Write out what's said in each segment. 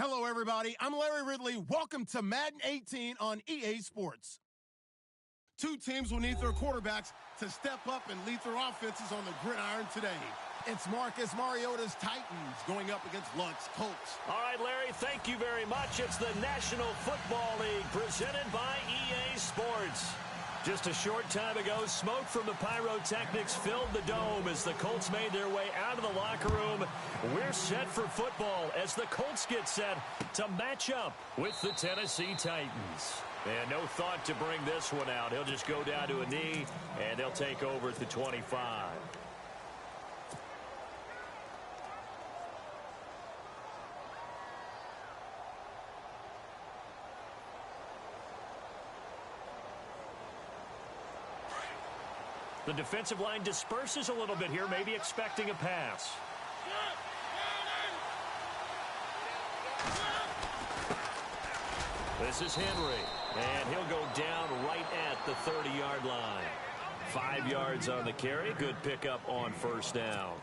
Hello, everybody. I'm Larry Ridley. Welcome to Madden 18 on EA Sports. Two teams will need their quarterbacks to step up and lead their offenses on the gridiron today. It's Marcus Mariota's Titans going up against Luck's Colts. All right, Larry, thank you very much. It's the National Football League presented by EA Sports. Just a short time ago, smoke from the pyrotechnics filled the dome as the Colts made their way out of the locker room. We're set for football as the Colts get set to match up with the Tennessee Titans. And no thought to bring this one out. He'll just go down to a knee, and they'll take over at the 25. The defensive line disperses a little bit here, maybe expecting a pass. This is Henry, and he'll go down right at the 30-yard line. 5 yards on the carry. Good pickup on first down.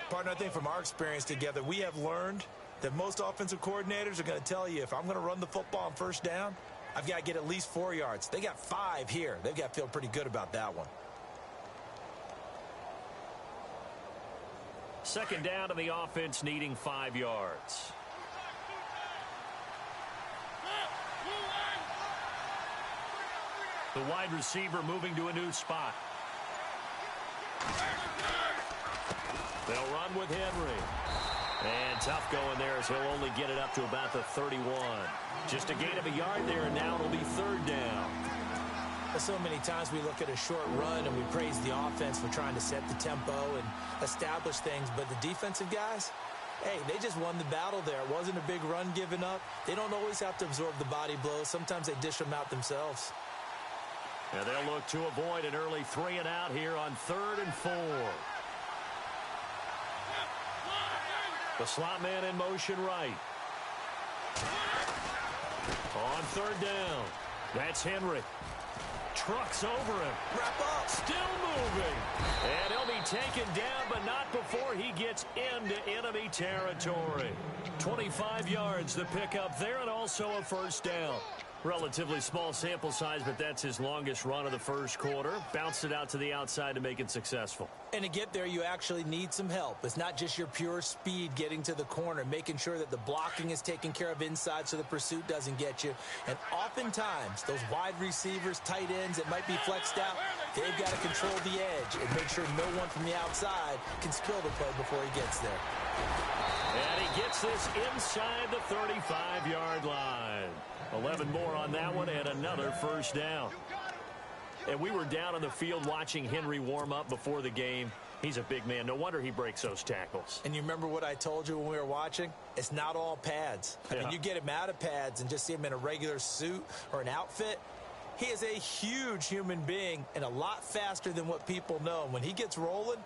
Partner, I think from our experience together, we have learned that most offensive coordinators are going to tell you, if I'm going to run the football on first down, I've got to get at least 4 yards. They got 5 here. They've got to feel pretty good about that one. Second down to the offense, needing 5 yards. The wide receiver moving to a new spot. They'll run with Henry. And tough going there as he'll only get it up to about the 31. Just a gain of a yard there, and now it'll be third down. So many times we look at a short run and we praise the offense for trying to set the tempo and establish things, but the defensive guys, hey, they just won the battle there. It wasn't a big run given up. They don't always have to absorb the body blows. Sometimes they dish them out themselves. And they'll look to avoid an early 3 and out here on 3rd and 4. The slot man in motion right. On 3rd down, that's Henry. Trucks over him. Wrap up. Still moving. And he'll be taken down, but not before he gets into enemy territory. 25 yards the pickup there, and also a first down. Relatively small sample size, but that's his longest run of the first quarter. Bounced it out to the outside to make it successful. And to get there, you actually need some help. It's not just your pure speed getting to the corner, making sure that the blocking is taken care of inside so the pursuit doesn't get you. And oftentimes, those wide receivers, tight ends that might be flexed out, they've got to control the edge and make sure no one from the outside can spill the play before he gets there. And he gets this inside the 35-yard line. 11 more on that one and another first down. And we were down on the field watching Henry warm up before the game. He's a big man. No wonder he breaks those tackles. And you remember what I told you when we were watching? It's not all pads. I mean, you get him out of pads and just see him in a regular suit or an outfit. He is a huge human being and a lot faster than what people know. And when he gets rolling,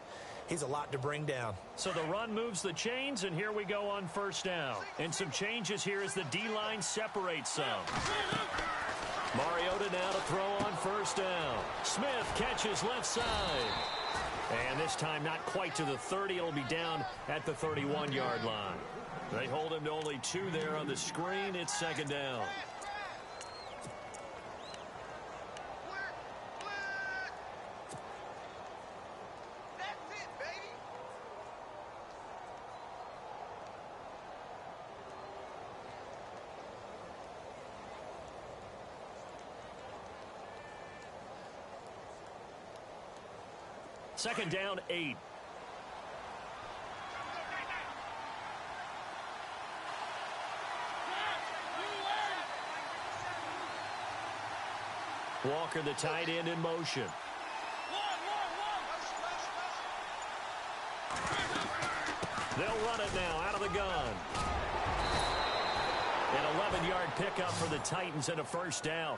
he's a lot to bring down. So the run moves the chains, and here we go on first down. And some changes here as the D-line separates some. Mariota now to throw on first down. Smith catches left side. And this time not quite to the 30. It'll be down at the 31-yard line. They hold him to only 2 there on the screen. It's second down. Second down, 8. Walker, the tight end, in motion. They'll run it now out of the gun. An 11-yard pickup for the Titans and a first down.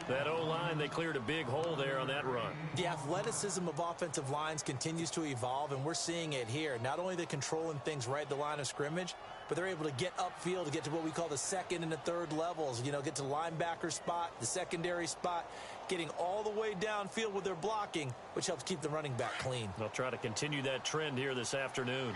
That O-line, they cleared a big hole there on that run. The athleticism of offensive lines continues to evolve, and we're seeing it here. Not only they're controlling things right at the line of scrimmage, but they're able to get upfield to get to what we call the second and the third levels. You know, get to the linebacker spot, the secondary spot, getting all the way downfield with their blocking, which helps keep the running back clean. They'll try to continue that trend here this afternoon.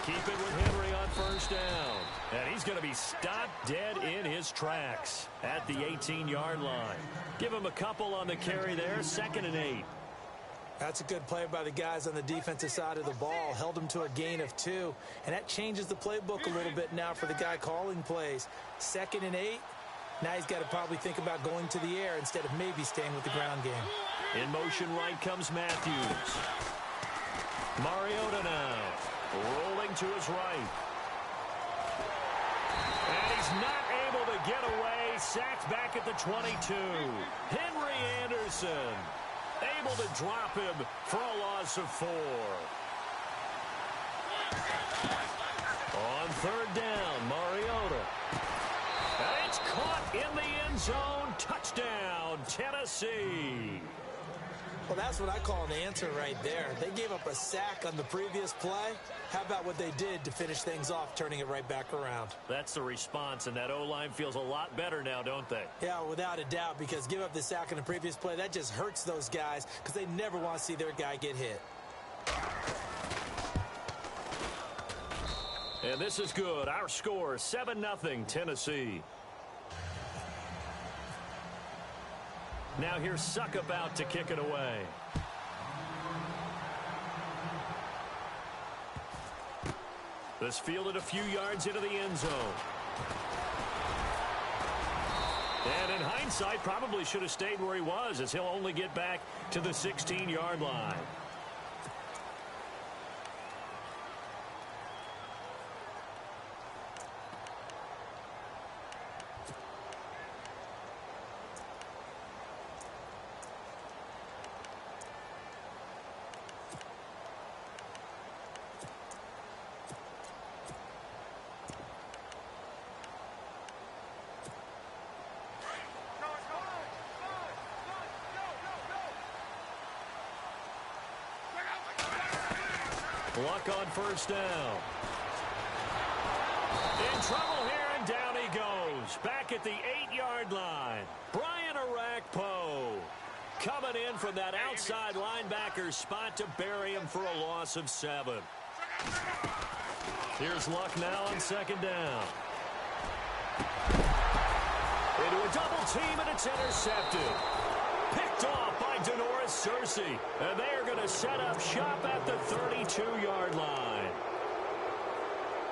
keep it with Henry on first down. And he's going to be stopped dead in his tracks at the 18-yard line. Give him a couple on the carry there, 2nd and 8. That's a good play by the guys on the defensive side of the ball. Held him to a gain of 2. And that changes the playbook a little bit now for the guy calling plays. 2nd and 8. Now he's got to probably think about going to the air instead of maybe staying with the ground game. In motion right comes Matthews. Mariota now. Rolling to his right. And he's not able to get away. Sacked back at the 22. Henry Anderson able to drop him for a loss of 4. On 3rd down, Mariota. And it's caught in the end zone. Touchdown, Tennessee. Well, that's what I call an answer right there. They gave up a sack on the previous play. How about what they did to finish things off, turning it right back around? That's the response, and that O-line feels a lot better now, don't they? Yeah, without a doubt, because give up the sack on the previous play, that just hurts those guys because they never want to see their guy get hit. And this is good. Our score, 7-0, Tennessee. Now here's Suck about to kick it away. This fielded a few yards into the end zone. And in hindsight, probably should have stayed where he was, as he'll only get back to the 16-yard line. Luck on first down. In trouble here, and down he goes. Back at the 8-yard line. Brian Arakpo coming in from that outside linebacker spot to bury him for a loss of 7. Here's Luck now on 2nd down. Into a double team, and it's intercepted. Picked off by Denoris Searcy. And they are going to set up shop at the 32-yard line.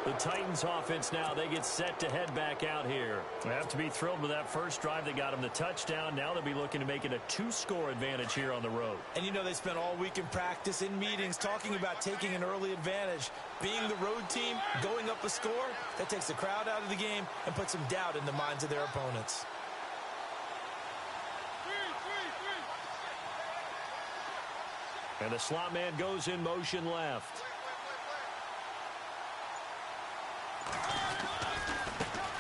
The Titans offense now, they get set to head back out here. They have to be thrilled with that first drive that got them the touchdown. Now they'll be looking to make it a 2-score advantage here on the road. And you know they spent all week in practice, in meetings, talking about taking an early advantage. Being the road team, going up a score, that takes the crowd out of the game and puts some doubt in the minds of their opponents. And the slot man goes in motion left.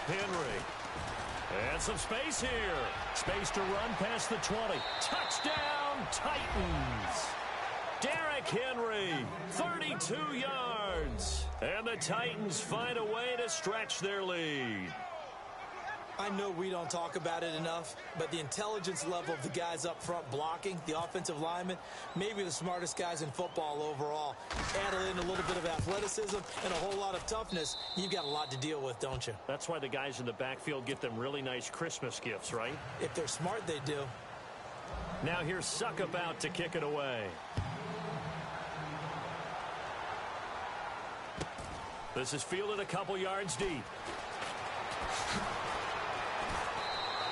Henry. And some space here. Space to run past the 20. Touchdown, Titans. Derrick Henry, 32 yards. And the Titans find a way to stretch their lead. I know we don't talk about it enough, but the intelligence level of the guys up front blocking, the offensive linemen, maybe the smartest guys in football overall. Add in a little bit of athleticism and a whole lot of toughness, you've got a lot to deal with, don't you? That's why the guys in the backfield get them really nice Christmas gifts, right? If they're smart, they do. Now here's Suck about to kick it away. This is fielded a couple yards deep.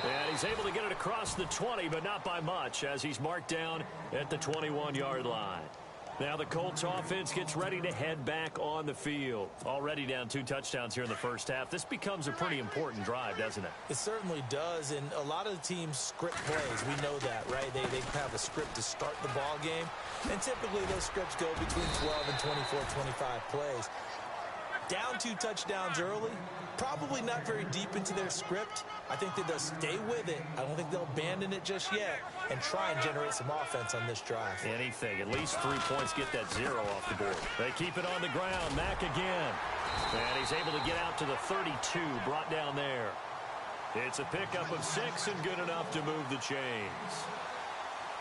And he's able to get it across the 20, but not by much, as he's marked down at the 21-yard line. Now the Colts offense gets ready to head back on the field. Already down 2 touchdowns here in the first half. This becomes a pretty important drive, doesn't it? It certainly does, and a lot of the teams script plays. We know that, right? They have a script to start the ball game, and typically those scripts go between 12 and 24, 25 plays. Down 2 touchdowns early, probably not very deep into their script. I think that they'll stay with it. I don't think they'll abandon it just yet and try and generate some offense on this drive. Anything. At least 3 points, get that 0 off the board. They keep it on the ground. Mack again. And he's able to get out to the 32, brought down there. It's a pickup of 6 and good enough to move the chains.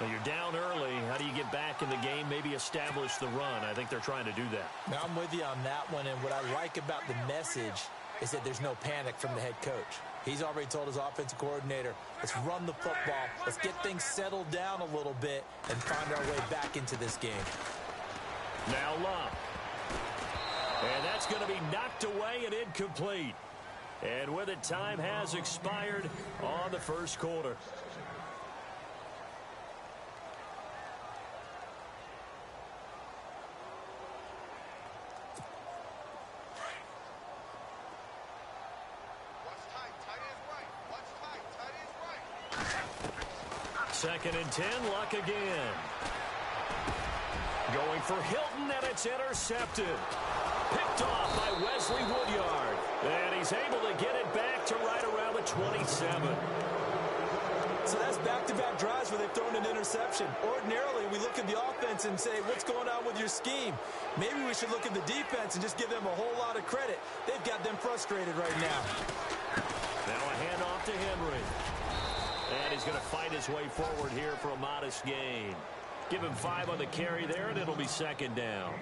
Well, you're down early. How do you get back in the game, maybe establish the run? I think they're trying to do that. Now, I'm with you on that one, and what I like about the message is that there's no panic from the head coach. He's already told his offensive coordinator, let's run the football, let's get things settled down a little bit and find our way back into this game. Now Love. And that's going to be knocked away and incomplete. And with it, time has expired on the first quarter. Second and 10, Luck again. Going for Hilton, and it's intercepted. Picked off by Wesley Woodyard. And he's able to get it back to right around the 27. So that's back-to-back drives where they've thrown an interception. Ordinarily, we look at the offense and say, what's going on with your scheme? Maybe we should look at the defense and just give them a whole lot of credit. They've got them frustrated right now. Now a handoff to Henry. And he's going to fight his way forward here for a modest gain. Give him 5 on the carry there, and it'll be second down.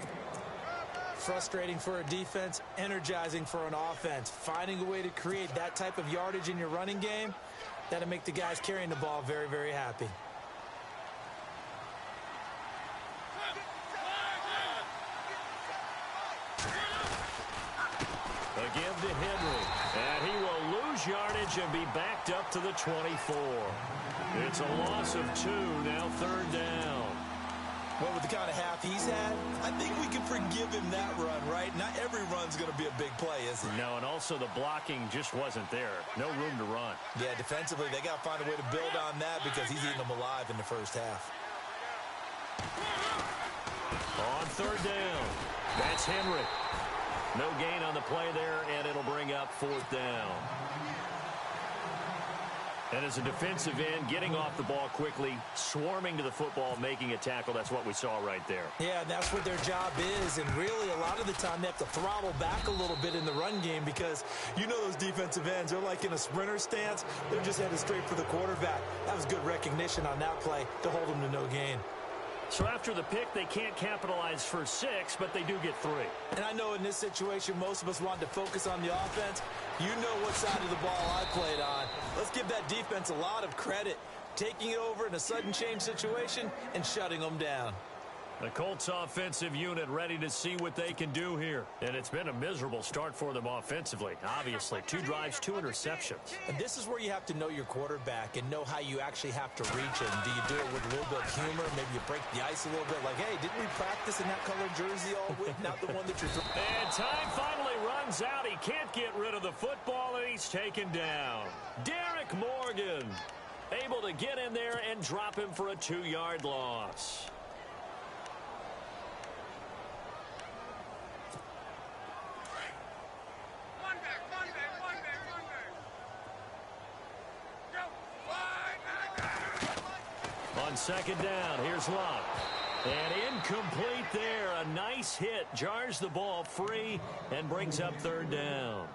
Frustrating for a defense, energizing for an offense. Finding a way to create that type of yardage in your running game, that'll make the guys carrying the ball very, very happy. Again to Henry. And he will lose yardage and be backed up to the 24. It's a loss of 2, now third down. Well, with the kind of half he's had, I think we can forgive him that run, right? Not every run's going to be a big play, is it? No, and also the blocking just wasn't there. No room to run. Yeah, defensively, they got to find a way to build on that because he's eating them alive in the first half. On third down, that's Henry. No gain on the play there, and it'll bring up fourth down. And as a defensive end, getting off the ball quickly, swarming to the football, making a tackle, that's what we saw right there. Yeah, and that's what their job is. And really, a lot of the time, they have to throttle back a little bit in the run game because you know those defensive ends, they're like in a sprinter stance. They're just headed straight for the quarterback. That was good recognition on that play to hold them to no gain. So after the pick, they can't capitalize for 6, but they do get 3. And I know in this situation, most of us wanted to focus on the offense. You know what side of the ball I played on. Let's give that defense a lot of credit. Taking it over in a sudden change situation and shutting them down. The Colts offensive unit ready to see what they can do here. And it's been a miserable start for them offensively. Obviously, 2 drives, 2 interceptions. And this is where you have to know your quarterback and know how you actually have to reach him. Do you do it with a little bit of humor? Maybe you break the ice a little bit. Like, hey, didn't we practice in that colored jersey all week? Not the one that you're throwing. And time finally runs out. He can't get rid of the football, and he's taken down. Derek Morgan able to get in there and drop him for a 2-yard loss. On second down, here's Love. And incomplete there. A nice hit. Jars the ball free and brings up third down.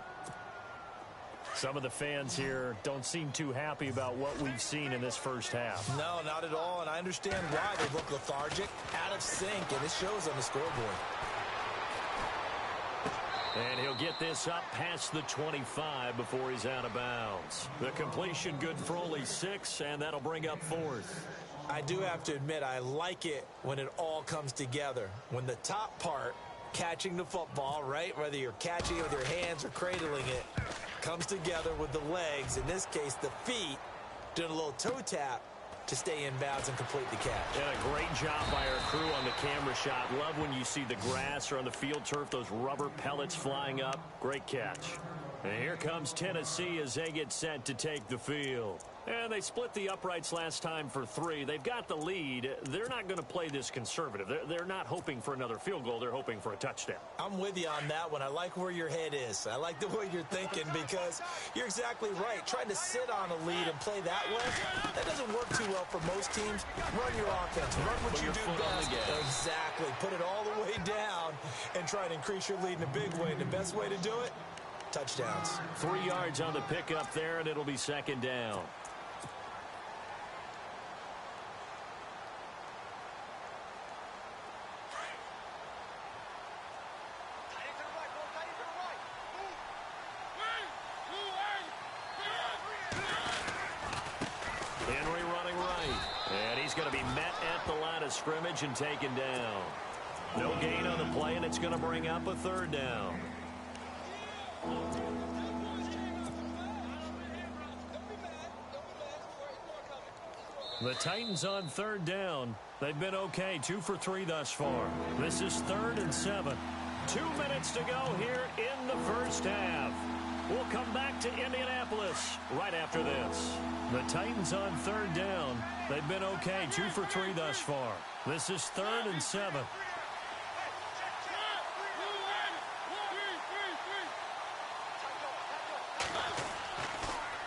Some of the fans here don't seem too happy about what we've seen in this first half. No, not at all. And I understand why. They look lethargic, out of sync, and it shows on the scoreboard. And he'll get this up past the 25 before he's out of bounds. The completion good for only 6, and that'll bring up fourth. I do have to admit, I like it when it all comes together. When the top part, catching the football, right, whether you're catching it with your hands or cradling it, comes together with the legs, in this case the feet, doing a little toe tap to stay in bounds and complete the catch. And a great job by our crew on the camera shot. Love when you see the grass or on the field turf, those rubber pellets flying up. Great catch. And here comes Tennessee as they get set to take the field. And they split the uprights last time for 3. They've got the lead. They're not going to play this conservative. They're not hoping for another field goal. They're hoping for a touchdown. I'm with you on that one. I like where your head is. I like the way you're thinking because you're exactly right. Trying to sit on a lead and play that way, that doesn't work too well for most teams. Run your offense. Run what you do best. Exactly. Put it all the way down and try and increase your lead in a big way. And the best way to do it, touchdowns. 3 yards on the pickup there, and it'll be second down. Henry running right. And he's going to be met at the line of scrimmage and taken down. No gain on the play, and it's going to bring up a third down. The Titans on third down. They've been okay, 2 for 3 thus far. This is 3rd and 7. 2 minutes to go here in the first half. We'll come back to Indianapolis right after this. The Titans on third down. They've been okay, 2 for 3 thus far. This is 3rd and 7.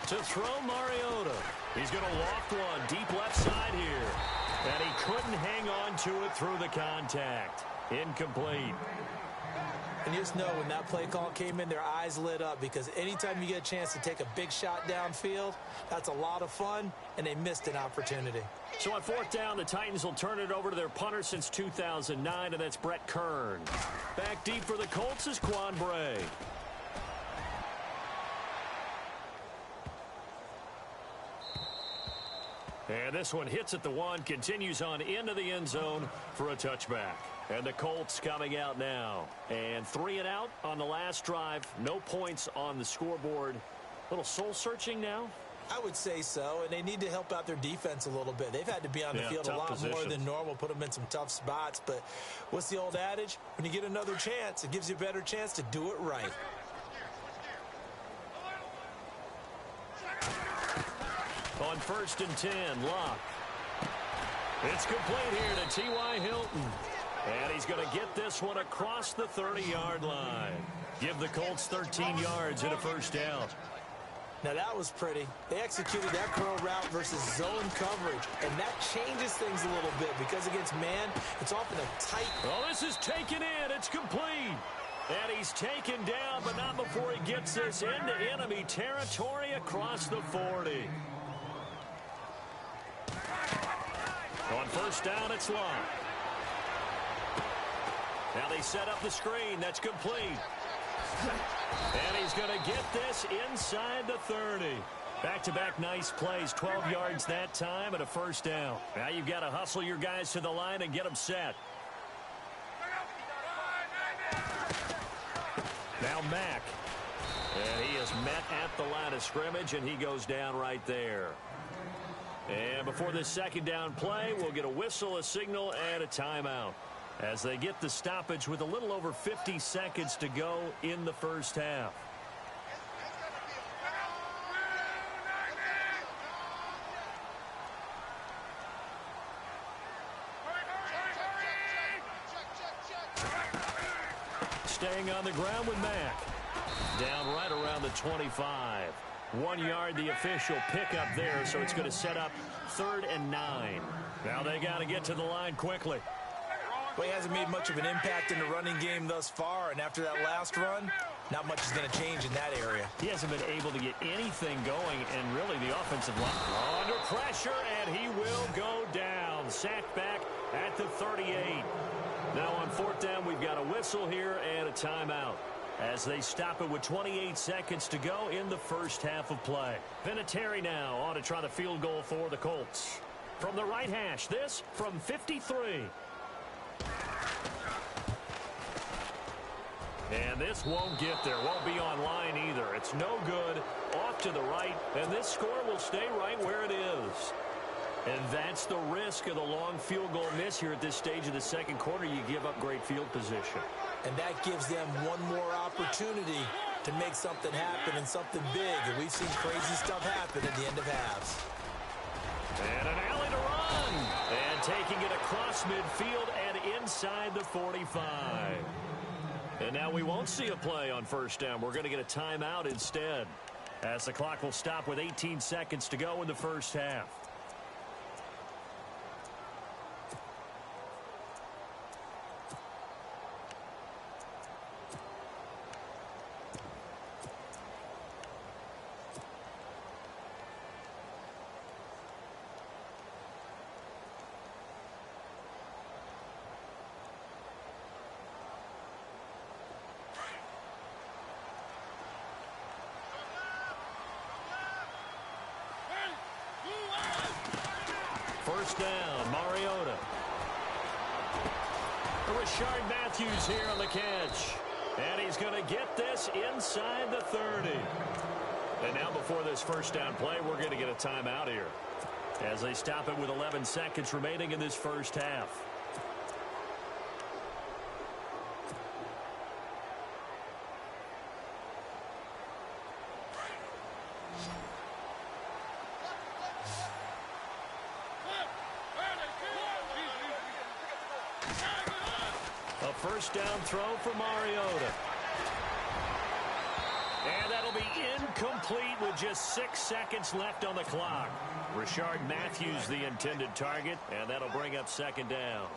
To throw Mariota. He's going to loft one deep left side here. And he couldn't hang on to it through the contact. Incomplete. And you just know when that play call came in, their eyes lit up, because anytime you get a chance to take a big shot downfield, that's a lot of fun, and they missed an opportunity. So on 4th down, the Titans will turn it over to their punter since 2009, and that's Brett Kern. Back deep for the Colts is Quan Bray. And this one hits at the 1, continues on into the end zone for a touchback. And the Colts coming out now. And 3 and out on the last drive. No points on the scoreboard. A little soul-searching now? I would say so, and they need to help out their defense a little bit. They've had to be on the field a lot more than normal, put them in some tough spots. But what's the old adage? When you get another chance, it gives you a better chance to do it right. On 1st and 10, Locke. It's complete here to T.Y. Hilton. And he's going to get this one across the 30-yard line. Give the Colts 13 yards and a first down. Now that was pretty. They executed that curl route versus zone coverage, and that changes things a little bit because against man, it's often a tight. Oh, this is taken in. It's complete. And he's taken down, but not before he gets this into enemy territory across the 40. On 1st down, it's Locke. Now they set up the screen. That's complete. And he's going to get this inside the 30. Back-to-back nice plays, 12 yards that time and a first down. Now you've got to hustle your guys to the line and get them set. Now Mack. And he is met at the line of scrimmage, and he goes down right there. And before this second down play, we'll get a whistle, a signal, and a timeout as they get the stoppage with a little over 50 seconds to go in the first half. Staying on the ground with Mack. Down right around the 25. 1 yard, the official pickup there, so it's going to set up 3rd and 9. Now they got to get to the line quickly. Well, he hasn't made much of an impact in the running game thus far, and after that last run, not much is going to change in that area. He hasn't been able to get anything going, and really the offensive line under pressure, and he will go down. Sacked back at the 38. Now on 4th down, we've got a whistle here and a timeout as they stop it with 28 seconds to go in the first half of play. Vinatieri now on to try the field goal for the Colts. From the right hash, this from 53. And this won't get there, won't be online either. It's no good, off to the right, and this score will stay right where it is. And that's the risk of the long field goal miss here at this stage of the second quarter. You give up great field position. And that gives them one more opportunity to make something happen and something big. And we've seen crazy stuff happen at the end of halves. And an alley to run. And taking it across midfield and inside the 45. And now we won't see a play on 1st down. We're going to get a timeout instead, as the clock will stop with 18 seconds to go in the first half. first down. Mariota. Rashard Matthews here on the catch. And he's going to get this inside the 30. And now before this first down play, we're going to get a timeout here, as they stop it with 11 seconds remaining in this first half. A first down throw for Mariota. And that'll be incomplete with just 6 seconds left on the clock. Rashard Matthews the intended target, and that'll bring up second down.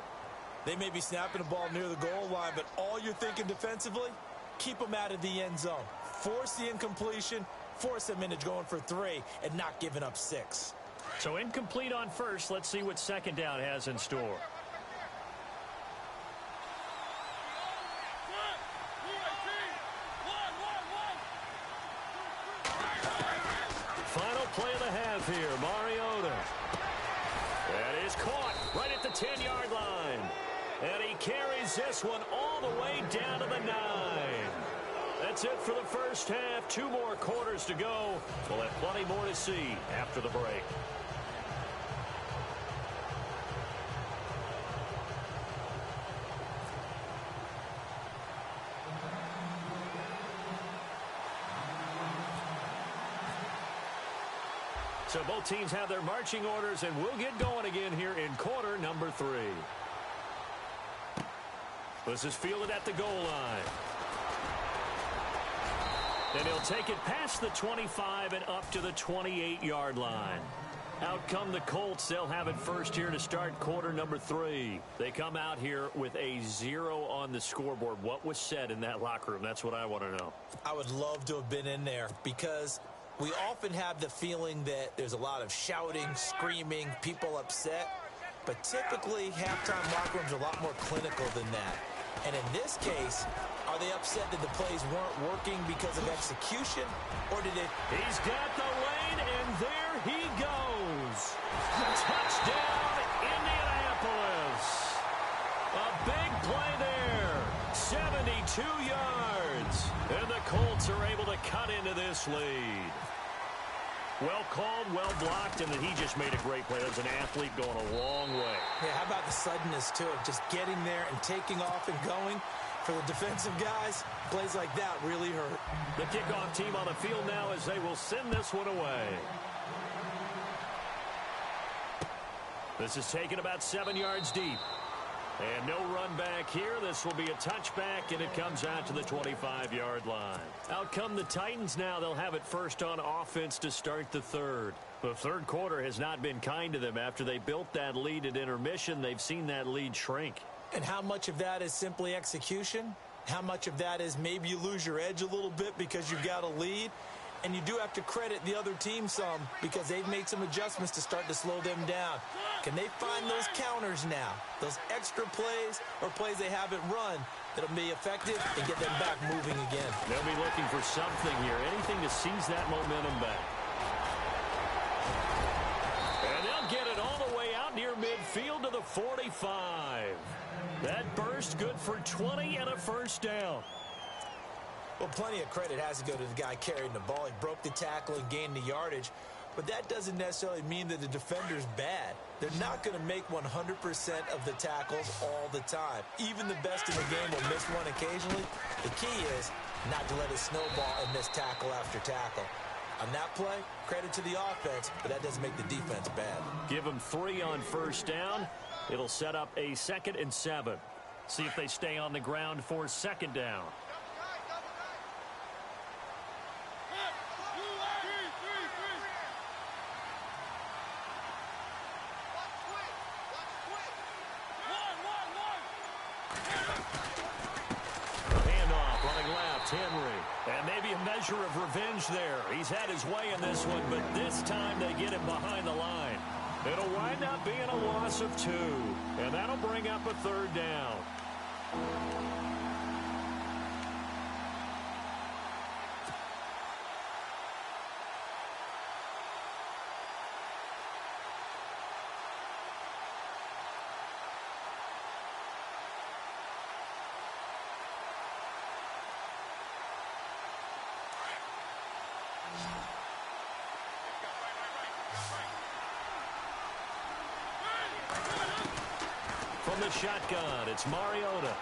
They may be snapping the ball near the goal line, but all you're thinking defensively, keep them out of the end zone. Force the incompletion, force them into going for 3, and not giving up 6. So incomplete on first. Let's see what second down has in store. Final play of the half here, Mariota. That is caught right at the 10-yard line. And he carries this one all the way down to the 9. That's it for the first half. 2 more quarters to go. We'll have plenty more to see after the break. So both teams have their marching orders, and we'll get going again here in quarter number 3. This is fielded at the goal line. And he'll take it past the 25 and up to the 28-yard line. Out come the Colts. They'll have it first here to start quarter number 3. They come out here with a 0 on the scoreboard. What was said in that locker room? That's what I want to know. I would love to have been in there, because we often have the feeling that there's a lot of shouting, screaming, people upset. But typically, halftime locker rooms are a lot more clinical than that. And in this case, are they upset that the plays weren't working because of execution? Or did it? He's got the lane, and there he goes. Touchdown, Indianapolis. A big play there. 72 yards. And the Colts are able to cut into this lead. Well called, well blocked, and then he just made a great play. That's an athlete going a long way. Yeah, how about the suddenness, too, of just getting there and taking off and going? For the defensive guys, plays like that really hurt. The kickoff team on the field now as they will send this one away. This is taken about 7 yards deep. And no run back here. This will be a touchback, and it comes out to the 25-yard line. Out come the Titans now. They'll have it first on offense to start the third. The third quarter has not been kind to them. After they built that lead at intermission, they've seen that lead shrink. And how much of that is simply execution? How much of that is maybe you lose your edge a little bit because you've got a lead? And you do have to credit the other team some, because they've made some adjustments to start to slow them down. Can they find those counters now, those extra plays or plays they haven't run that'll be effective and get them back moving again? They'll be looking for something here, anything to seize that momentum back. And they'll get it all the way out near midfield to the 45. That burst good for 20 and a first down. Well, plenty of credit has to go to the guy carrying the ball. He broke the tackle and gained the yardage. But that doesn't necessarily mean that the defender's bad. They're not going to make 100% of the tackles all the time. Even the best in the game will miss one occasionally. The key is not to let it snowball and miss tackle after tackle. On that play, credit to the offense, but that doesn't make the defense bad. Give them 3 on first down. It'll set up a 2nd and 7. See if they stay on the ground for second down. Handoff, running left, Henry. And maybe a measure of revenge there. He's had his way in this one, but this time they get him behind the line. It'll wind up being a loss of 2, and that'll bring up a third down. from the shotgun. It's Mariota.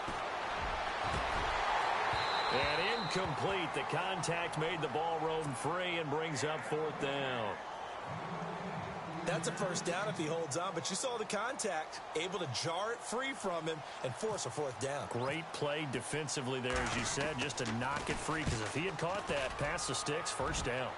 And incomplete. The contact made the ball roam free and brings up 4th down. That's a first down if he holds on, but you saw the contact, able to jar it free from him and force a 4th down. Great play defensively there, as you said, just to knock it free, because if he had caught that, past the sticks, 1st down.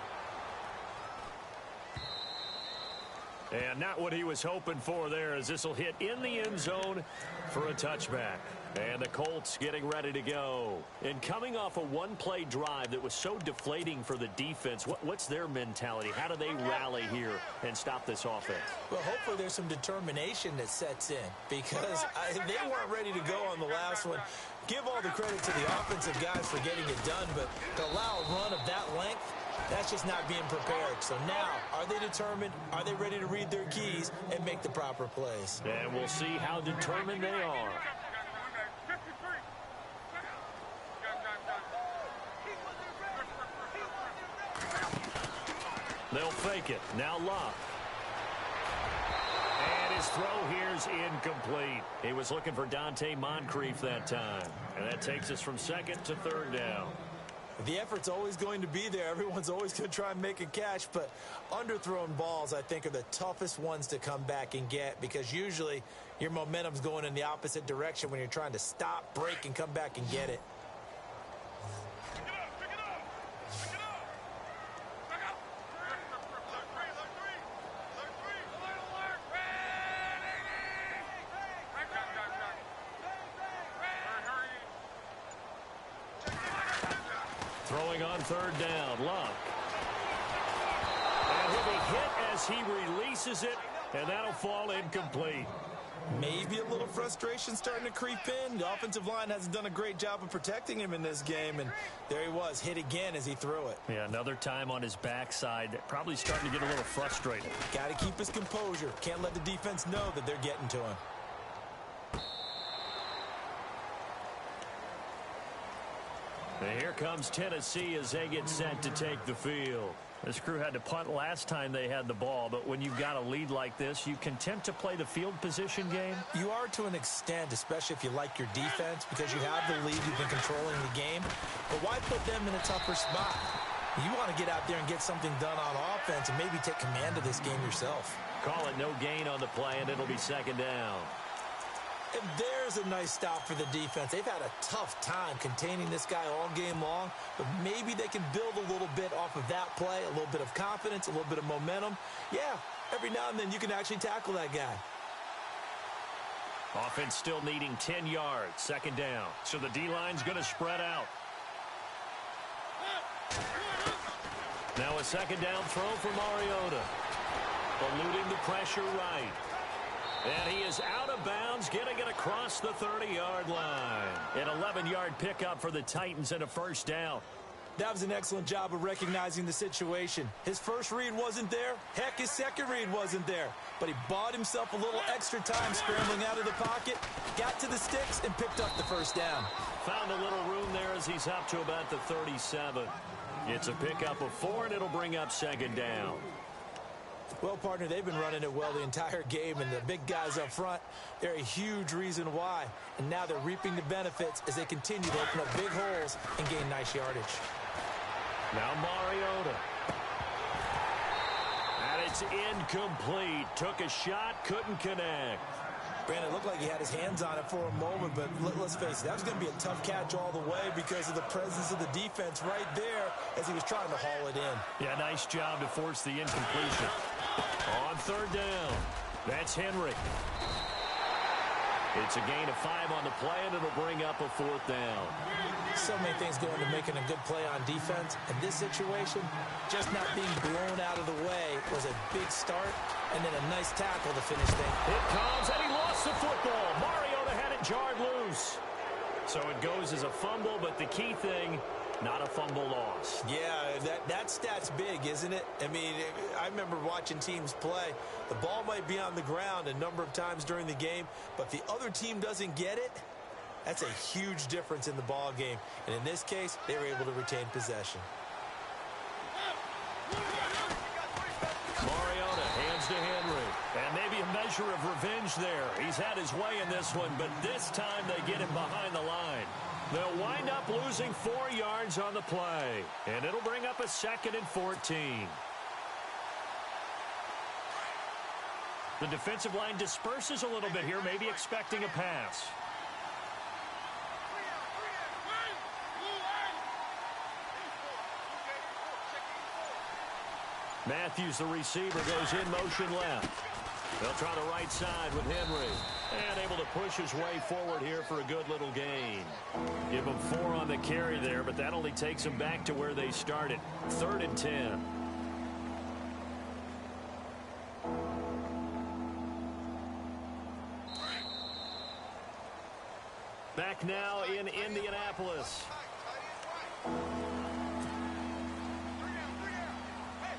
And not what he was hoping for there, as this will hit in the end zone for a touchback. And the Colts getting ready to go. And coming off a one-play drive that was so deflating for the defense, what's their mentality? How do they rally here and stop this offense? Well, hopefully there's some determination that sets in, because they weren't ready to go on the last one. Give all the credit to the offensive guys for getting it done, but to allow a run of that length, that's just not being prepared. So now, are they determined? Are they ready to read their keys and make the proper plays? And we'll see how determined they are. They'll fake it. Now Locke. And his throw here's incomplete. He was looking for Dante Moncrief that time. And that takes us from 2nd to 3rd down. The effort's always going to be there. Everyone's always going to try and make a catch, but underthrown balls, I think, are the toughest ones to come back and get, because usually your momentum's going in the opposite direction when you're trying to stop, break, and come back and get it. Throwing on 3rd down, Locke. And he'll be hit as he releases it, and that'll fall incomplete. Maybe a little frustration starting to creep in. The offensive line hasn't done a great job of protecting him in this game, and there he was, hit again as he threw it. Yeah, another time on his backside, probably starting to get a little frustrated. Got to keep his composure. Can't let the defense know that they're getting to him. And here comes Tennessee as they get set to take the field. This crew had to punt last time they had the ball, but when you've got a lead like this, you content to play the field position game? You are to an extent, especially if you like your defense, because you have the lead, you've been controlling the game. But why put them in a tougher spot? You want to get out there and get something done on offense and maybe take command of this game yourself. Call it no gain on the play, and it'll be 2nd down. And there's a nice stop for the defense. They've had a tough time containing this guy all game long, but maybe they can build a little bit off of that play, a little bit of confidence, a little bit of momentum. Yeah, every now and then you can actually tackle that guy. Offense still needing 10 yards, 2nd down. So the D-line's going to spread out. Now a 2nd down throw for Mariota. Eluding the pressure right. And he is out of bounds, getting it across the 30-yard line. An 11-yard pickup for the Titans and a 1st down. That was an excellent job of recognizing the situation. His first read wasn't there. Heck, his second read wasn't there. But he bought himself a little extra time scrambling out of the pocket, got to the sticks, and picked up the 1st down. Found a little room there as he's up to about the 37. It's a pickup of 4, and it'll bring up 2nd down. Well, partner, they've been running it well the entire game, and the big guys up front, they're a huge reason why. And now they're reaping the benefits as they continue to open up big holes and gain nice yardage. Now Mariota. And it's incomplete. Took a shot, couldn't connect. Brandon, it looked like he had his hands on it for a moment, but let's face it, that was going to be a tough catch all the way because of the presence of the defense right there as he was trying to haul it in. Yeah, nice job to force the incompletion. On 3rd down, that's Henry. It's a gain of 5 on the play, and it'll bring up a 4th down. So many things go into making a good play on defense. In this situation, just not being blown out of the way was a big start, and then a nice tackle to finish things. It comes, and he lost the football. Mariota had it jarred loose. So it goes as a fumble, but the key thing, not a fumble loss. Yeah, that stat's big, isn't it? I mean, I remember watching teams play. The ball might be on the ground a number of times during the game, but the other team doesn't get it. That's a huge difference in the ball game. And in this case, they were able to retain possession. Mariota hands to Henry. And maybe a measure measure of revenge there. He's had his way in this one, but this time they get him behind the line. They'll wind up losing 4 yards on the play, and it'll bring up a 2nd and 14. The defensive line disperses a little bit here, maybe expecting a pass. Matthews, the receiver, goes in motion left. They'll try the right side with Henry. And able to push his way forward here for a good little gain. Give him 4 on the carry there, but that only takes them back to where they started. 3rd and 10. Back now in Indianapolis.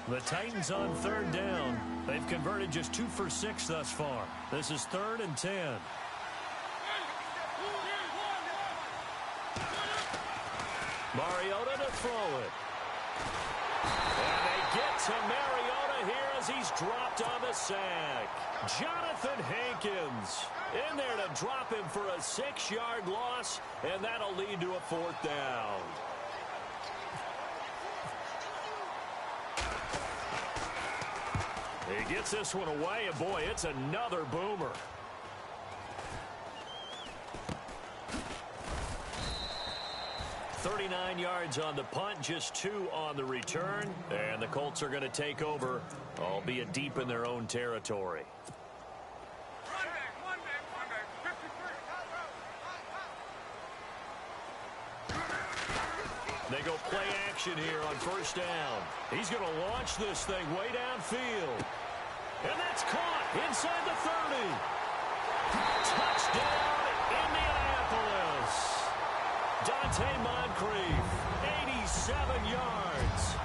The Titans on 3rd down. They've converted just 2 for 6 thus far. This is 3rd and 10. Mariota to throw it. And they get to Mariota here as he's dropped on the sack. Jonathan Hankins in there to drop him for a 6-yard loss, and that'll lead to a 4th down. He gets this one away, and boy, it's another boomer. "39 yards on the punt, just 2 on the return, and the Colts are going to take over, albeit deep in their own territory. They go play action here on 1st down. He's going to launch this thing way downfield. And that's caught inside the 30. Touchdown, Indianapolis. Dante Moncrief, 87 yards.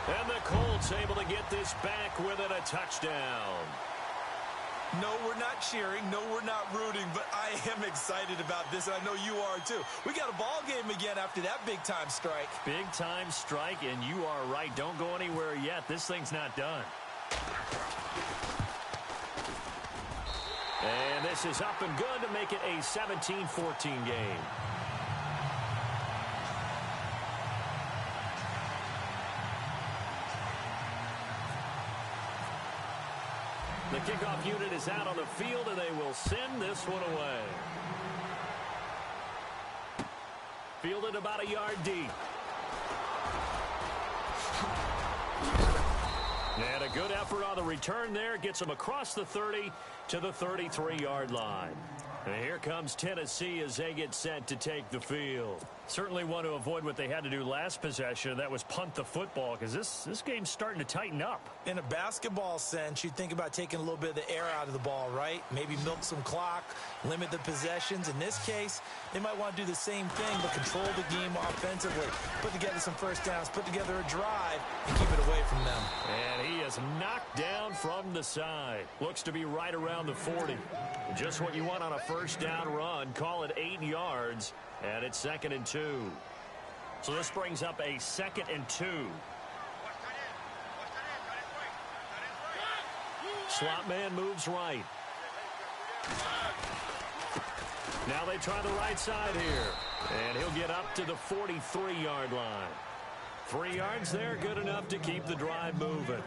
And the Colts able to get this back within a touchdown. No, we're not cheering. No, we're not rooting. But I am excited about this, and I know you are too. We got a ball game again after that big-time strike. Big-time strike, and you are right. Don't go anywhere yet. This thing's not done. And this is up and good to make it a 17-14 game. The kickoff unit is out on the field, and they will send this one away. Fielded about a yard deep. And a good effort on the return there. Gets them across the 30 to the 33-yard line. And here comes Tennessee as they get set to take the field. Certainly want to avoid what they had to do last possession. That was punt the football, because this game's starting to tighten up. In a basketball sense, you think about taking a little bit of the air out of the ball, right? Maybe milk some clock, limit the possessions. In this case, they might want to do the same thing, but control the game offensively. Put together some first downs, put together a drive, and keep it away from them. And he is knocked down from the side. Looks to be right around the 40. Just what you want on a first down run. Call it 8 yards, and it's 2nd and 2. So this brings up a 2nd and 2. Slot man moves right. Now they try the right side here. And he'll get up to the 43-yard line. 3 yards there, good enough to keep the drive moving.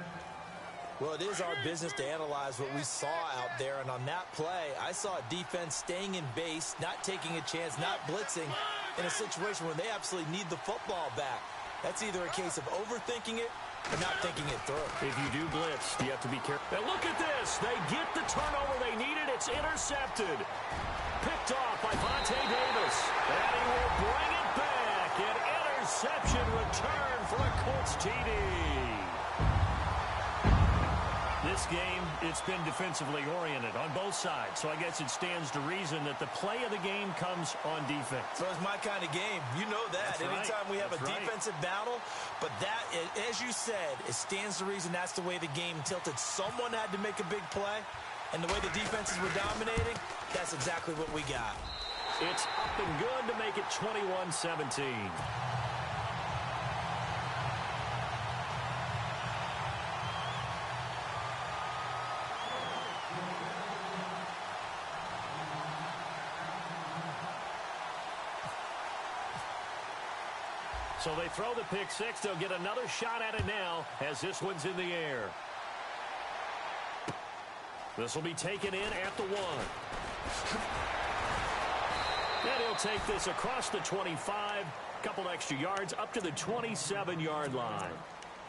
Well, it is our business to analyze what we saw out there, and on that play, I saw a defense staying in base, not taking a chance, not blitzing, in a situation where they absolutely need the football back. That's either a case of overthinking it or not thinking it through. If you do blitz, you have to be careful. Now look at this. They get the turnover they needed. It's intercepted. Picked off by Vontae Davis. And he will bring it back. An interception return for a Colts TD. This game, it's been defensively oriented on both sides, so I guess it stands to reason that the play of the game comes on defense. So it's my kind of game. You know that. That's right. Anytime we have That's a right. defensive battle, but that, as you said, it stands to reason that's the way the game tilted. Someone had to make a big play, and the way the defenses were dominating, that's exactly what we got. It's up and good to make it 21-17. So they throw the pick six. They'll get another shot at it now as this one's in the air. This will be taken in at the 1. And he'll take this across the 25. Couple extra yards up to the 27-yard line.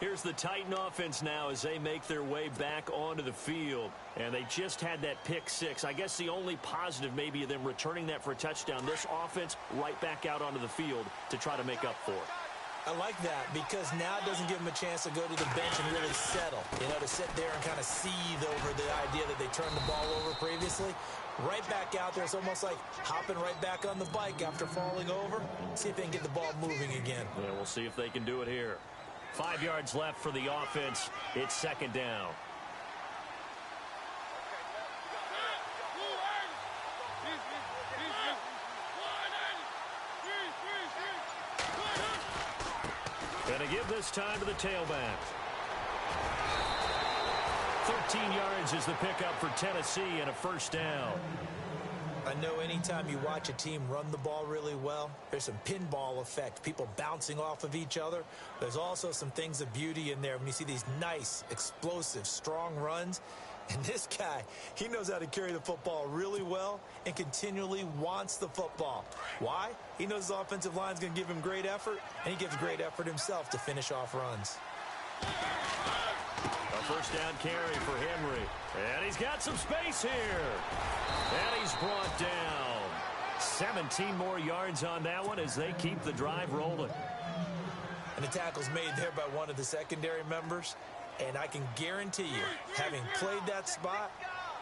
Here's the Titan offense now as they make their way back onto the field. And they just had that pick six. I guess the only positive maybe of them returning that for a touchdown. This offense right back out onto the field to try to make up for it. I like that because now it doesn't give them a chance to go to the bench and really settle. You know, to sit there and kind of seethe over the idea that they turned the ball over previously. Right back out there. It's almost like hopping right back on the bike after falling over. See if they can get the ball moving again. Yeah, we'll see if they can do it here. 5 yards left for the offense. It's second down. Going to give this time to the tailback. 13 yards is the pickup for Tennessee and a first down. I know anytime you watch a team run the ball really well, there's some pinball effect, people bouncing off of each other. There's also some things of beauty in there when you see these nice, explosive, strong runs. And this guy, he knows how to carry the football really well and continually wants the football. Why? He knows his offensive line's going to give him great effort, and he gives great effort himself to finish off runs. A first down carry for Henry. And he's got some space here. And he's brought down. 17 more yards on that one as they keep the drive rolling. And the tackle's made there by one of the secondary members. And I can guarantee you, having played that spot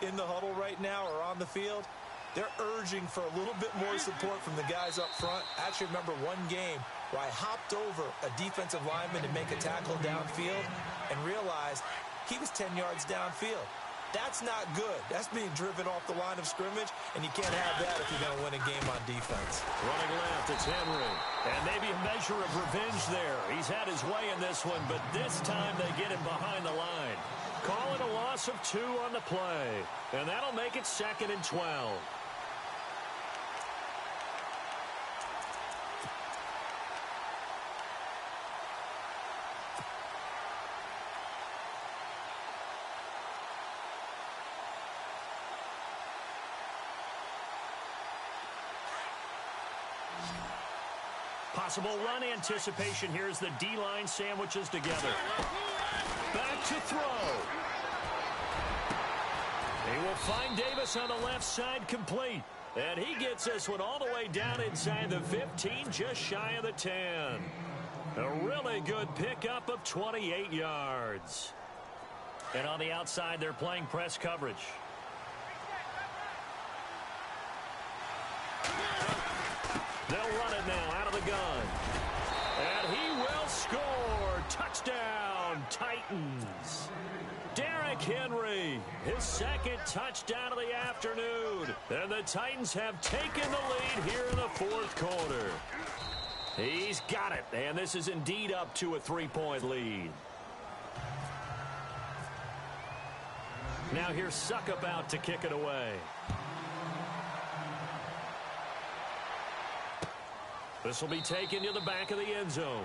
in the huddle right now or on the field, they're urging for a little bit more support from the guys up front. I actually remember one game where I hopped over a defensive lineman to make a tackle downfield and realized he was 10 yards downfield. That's not good. That's being driven off the line of scrimmage, and you can't have that if you're going to win a game on defense. Running left, it's Henry. And maybe a measure of revenge there. He's had his way in this one, but this time they get him behind the line. Call it a loss of 2 on the play. And that'll make it 2nd and 12. Possible run anticipation here as the D-line sandwiches together. Back to throw. He will find Davis on the left side complete. And he gets this one all the way down inside the 15, just shy of the 10. A really good pickup of 28 yards. And on the outside, they're playing press coverage. They'll run it now out of the gun. And he will score. Touchdown, Titans. Derrick Henry, his 2nd touchdown of the afternoon. And the Titans have taken the lead here in the 4th quarter. He's got it. And this is indeed up to a 3-point lead. Now here's Suckup out to kick it away. This will be taken to the back of the end zone.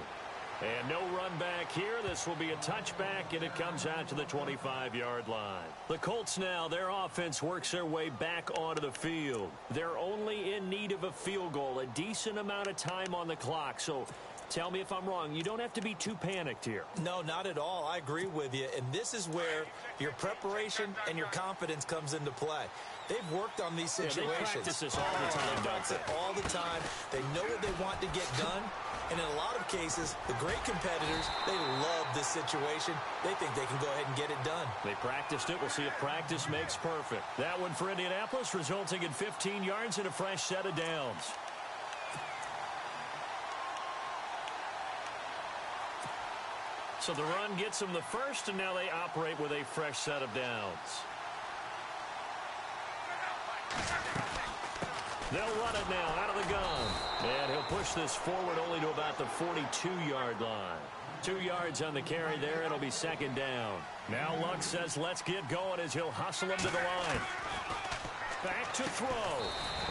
And no run back here. This will be a touchback, and it comes out to the 25-yard line. The Colts now, their offense works their way back onto the field. They're only in need of a field goal, a decent amount of time on the clock. So tell me if I'm wrong. You don't have to be too panicked here. No, not at all. I agree with you. And this is where your preparation and your confidence comes into play. They've worked on these situations. Yeah, they practice this all the time. They practice it all the time. They know what they want to get done. And in a lot of cases, the great competitors, they love this situation. They think they can go ahead and get it done. They practiced it. We'll see if practice makes perfect. That one for Indianapolis, resulting in 15 yards and a fresh set of downs. So the run gets them the first, and now they operate with a fresh set of downs. They'll run it now out of the gun. And he'll push this forward only to about the 42-yard line. 2 yards on the carry there. It'll be 2nd down. Now Luck says let's get going as he'll hustle him to the line. Back to throw.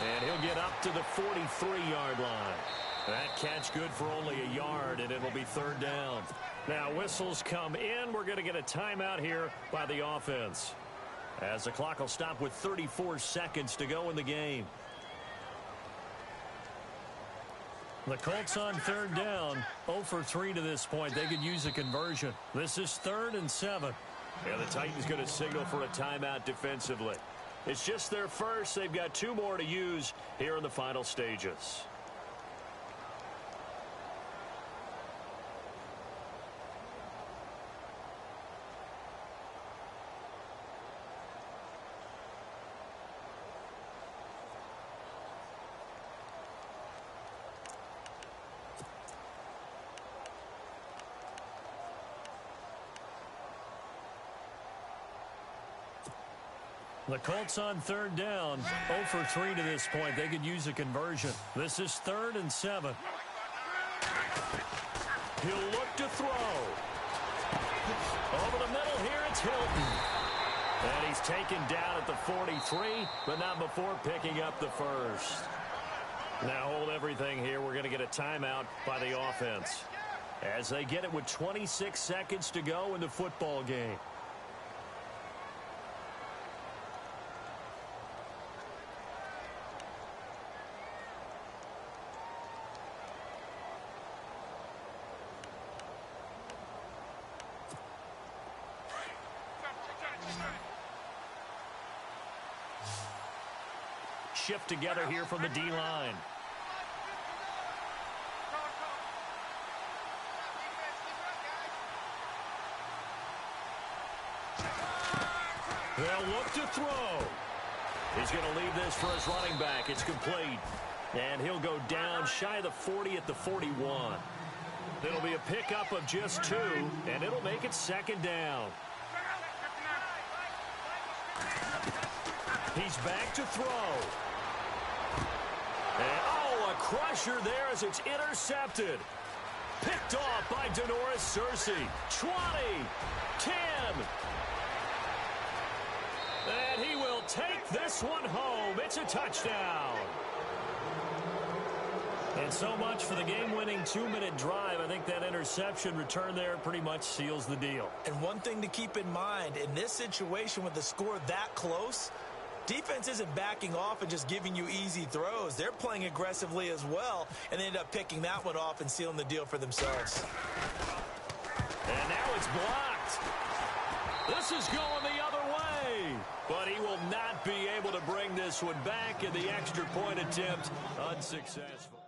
And he'll get up to the 43-yard line. That catch good for only a yard, and it'll be third down. Now whistles come in. We're going to get a timeout here by the offense, as the clock will stop with 34 seconds to go in the game. The Colts on third down, 0 for 3 to this point. They could use a conversion. This is 3rd and 7. Yeah, the Titans going to signal for a timeout defensively. It's just their first. They've got 2 more to use here in the final stages. The Colts on third down, 0 for 3 to this point. They could use a conversion. This is 3rd and 7. He'll look to throw. Over the middle here, it's Hilton. And he's taken down at the 43, but not before picking up the first. Now hold everything here. We're going to get a timeout by the offense, as they get it with 26 seconds to go in the football game. Shift together here from the D-line. They'll look to throw. He's going to leave this for his running back. It's complete. And he'll go down shy of the 40 at the 41. It'll be a pickup of just 2, and it'll make it 2nd down. He's back to throw. And, a crusher there as it's intercepted. Picked off by Denoris Searcy. 20, 10. And he will take this one home. It's a touchdown. And so much for the game-winning 2-minute drive. I think that interception return there pretty much seals the deal. And one thing to keep in mind, in this situation with the score that close, defense isn't backing off and just giving you easy throws. They're playing aggressively as well, and they end up picking that one off and sealing the deal for themselves. And now it's blocked. This is going the other way. But he will not be able to bring this one back, and the extra point attempt unsuccessful.